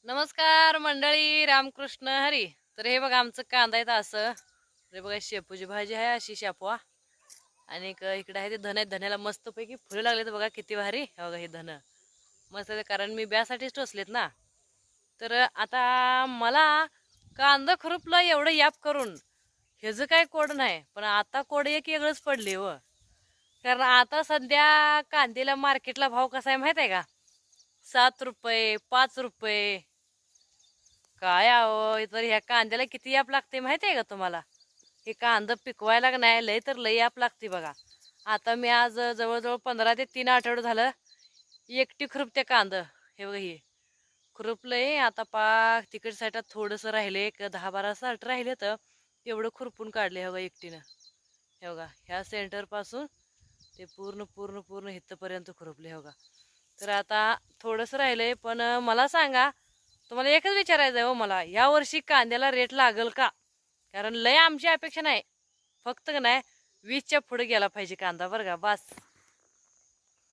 नमस्कार मंडळी, रामकृष्ण हरी. तर हे बघा आमचं कांदा आहे असं. हे बघा शेपूची भाजी आहे अशी शेपवा. आणि इकडे आहे ते धन आहेत. धन्याला मस्तपैकी फुलं लागले तर बघा किती भारी. हे बघा हे धन मस्त आहे, कारण मी ब्यासाठीच टोचलेत ना. तर आता मला कांदा खुरपला एवढं याप करून ह्याचं काय कोड नाही, पण आता कोड एक वेगळंच पडले व. कारण आता सध्या कांद्याला मार्केटला भाव कसा आहे माहित आहे का? 7 रुपये, 5 रुपये. काय आहो, तर ह्या कांद्याला किती याप लागते माहिती आहे का तुम्हाला? हे कांदा पिकवायला का नाही लय तर लय याप लागते बघा. आता मी आज जवळजवळ 15 ते 3 आठवडे झालं एकटी खुरपते कांद. हे बघा हे खुरपलंय आता पाक तिकड साईडात थोडंसं राहिले, एक 10-12 साल्ट राहिले तर एवढं खुरपून काढले हे बघा एकटीनं. हे बघा ह्या सेंटर पासून ते पूर्ण पूर्ण पूर्ण इथपर्यंत खुरपले हे बघा. तर आता थोडंसं राहिलंय, पण मला सांगा, तुम्हाला एकच विचारायचं आहे हो मला, या वर्षी कांद्याला रेट लागल का? कारण लय आमची अपेक्षा नाही, फक्त का नाही 20च्या पुढे गेला पाहिजे कांदा बरं का, बस.